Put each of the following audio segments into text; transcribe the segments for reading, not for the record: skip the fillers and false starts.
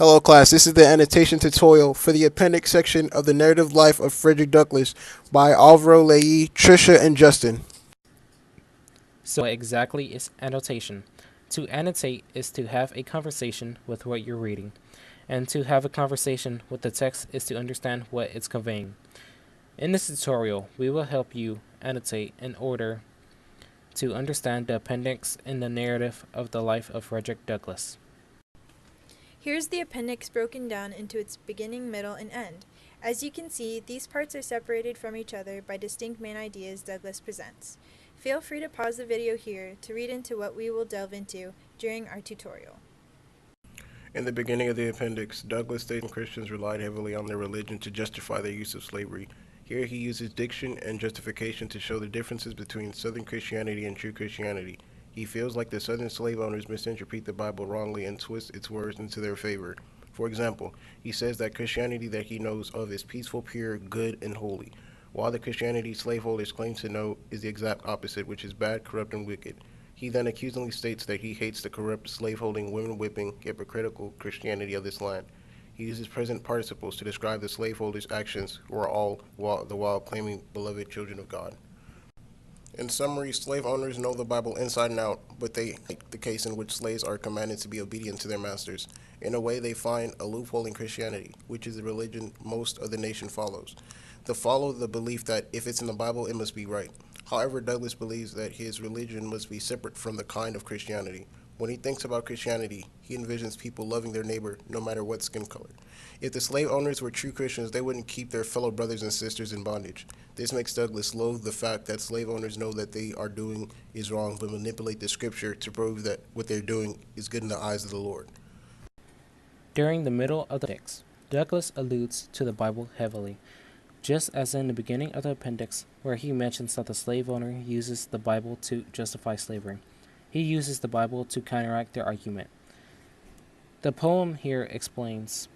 Hello class, this is the annotation tutorial for the appendix section of the narrative life of Frederick Douglass by Alvaro Leí, Trisha, and Justin. So what exactly is annotation? To annotate is to have a conversation with what you're reading, and to have a conversation with the text is to understand what it's conveying. In this tutorial, we will help you annotate in order to understand the appendix in the narrative of the life of Frederick Douglass. Here's the appendix broken down into its beginning, middle, and end. As you can see, these parts are separated from each other by distinct main ideas Douglass presents. Feel free to pause the video here to read into what we will delve into during our tutorial. In the beginning of the appendix, Douglass states Christians relied heavily on their religion to justify their use of slavery. Here he uses diction and justification to show the differences between Southern Christianity and true Christianity. He feels like the Southern slave owners misinterpret the Bible wrongly and twist its words into their favor. For example, he says that Christianity that he knows of is peaceful, pure, good, and holy, while the Christianity slaveholders claim to know is the exact opposite, which is bad, corrupt, and wicked. He then accusingly states that he hates the corrupt, slaveholding, women-whipping, hypocritical Christianity of this land. He uses present participles to describe the slaveholders' actions, who are all the while claiming beloved children of God. In summary, slave owners know the Bible inside and out, but they hate the case in which slaves are commanded to be obedient to their masters. In a way, they find a loophole in Christianity, which is the religion most of the nation follows. They follow the belief that if it's in the Bible, it must be right. However, Douglass believes that his religion must be separate from the kind of Christianity. When he thinks about Christianity, he envisions people loving their neighbor no matter what skin color. If the slave owners were true Christians, they wouldn't keep their fellow brothers and sisters in bondage. This makes Douglass loathe the fact that slave owners know that they are doing is wrong, but manipulate the scripture to prove that what they're doing is good in the eyes of the Lord. During the middle of the appendix, Douglass alludes to the Bible heavily, just as in the beginning of the appendix, where he mentions that the slave owner uses the Bible to justify slavery. He uses the Bible to counteract their argument. The poem here explains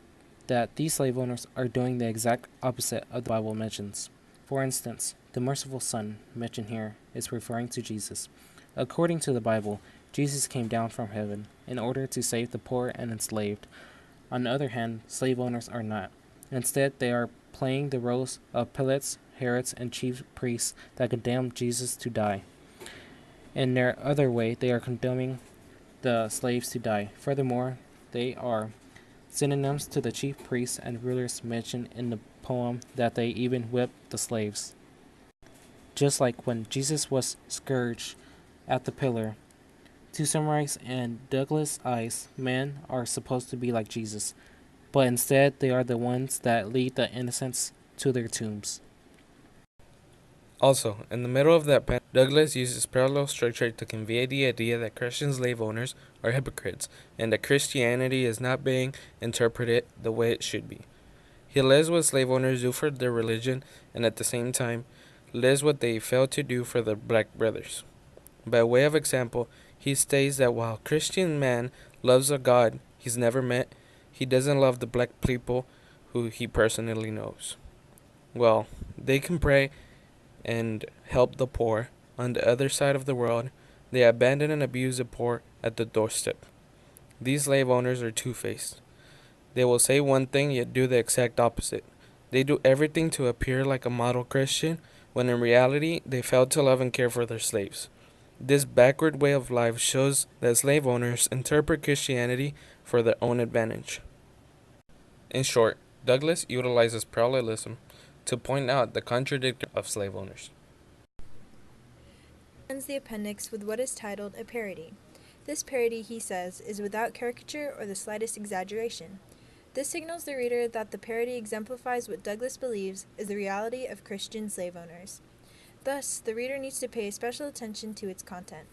that these slave owners are doing the exact opposite of the Bible mentions. For instance, the merciful Son mentioned here is referring to Jesus. According to the Bible, Jesus came down from heaven in order to save the poor and enslaved. On the other hand, slave owners are not. Instead, they are playing the roles of Pilates, Herods, and chief priests that condemned Jesus to die. In their other way, they are condemning the slaves to die. Furthermore, they are synonyms to the chief priests and rulers mentioned in the poem that they even whipped the slaves. Just like when Jesus was scourged at the pillar. To summarize, in Douglas' eyes, men are supposed to be like Jesus, but instead they are the ones that lead the innocents to their tombs. Also, in the middle of that appendix, Douglass uses parallel structure to convey the idea that Christian slave owners are hypocrites and that Christianity is not being interpreted the way it should be. He lists what slave owners do for their religion and at the same time lists what they fail to do for their black brothers. By way of example, he states that while Christian man loves a God he's never met, he doesn't love the black people who he personally knows. Well, they can pray and help the poor. On the other side of the world, they abandon and abuse the poor at the doorstep. These slave owners are two-faced. They will say one thing yet do the exact opposite. They do everything to appear like a model Christian, when in reality they fail to love and care for their slaves. This backward way of life shows that slave owners interpret Christianity for their own advantage. In short, Douglass utilizes parallelism to point out the contradiction of slave owners. Ends the appendix with what is titled a parody. This parody, he says, is without caricature or the slightest exaggeration. This signals the reader that the parody exemplifies what Douglass believes is the reality of Christian slave owners. Thus, the reader needs to pay special attention to its content.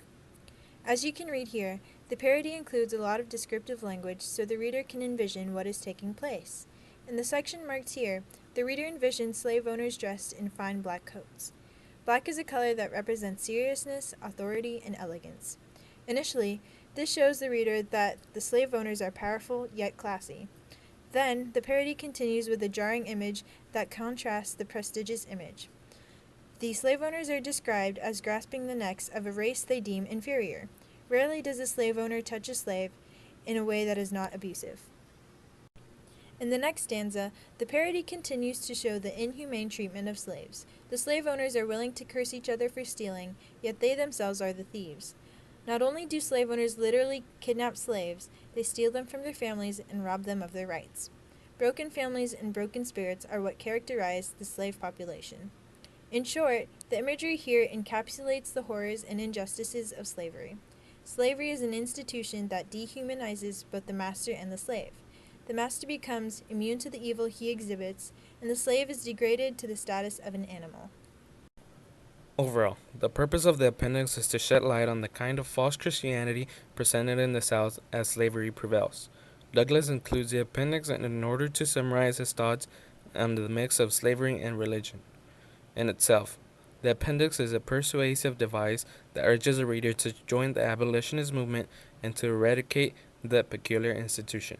As you can read here, the parody includes a lot of descriptive language so the reader can envision what is taking place. In the section marked here, the reader envisions slave owners dressed in fine black coats. Black is a color that represents seriousness, authority, and elegance. Initially, this shows the reader that the slave owners are powerful yet classy. Then, the parody continues with a jarring image that contrasts the prestigious image. The slave owners are described as grasping the necks of a race they deem inferior. Rarely does a slave owner touch a slave in a way that is not abusive. In the next stanza, the parody continues to show the inhumane treatment of slaves. The slave owners are willing to curse each other for stealing, yet they themselves are the thieves. Not only do slave owners literally kidnap slaves, they steal them from their families and rob them of their rights. Broken families and broken spirits are what characterize the slave population. In short, the imagery here encapsulates the horrors and injustices of slavery. Slavery is an institution that dehumanizes both the master and the slave. The master becomes immune to the evil he exhibits, and the slave is degraded to the status of an animal. Overall, the purpose of the appendix is to shed light on the kind of false Christianity presented in the South as slavery prevails. Douglas includes the appendix in order to summarize his thoughts on the mix of slavery and religion. In itself, the appendix is a persuasive device that urges the reader to join the abolitionist movement and to eradicate the peculiar institution.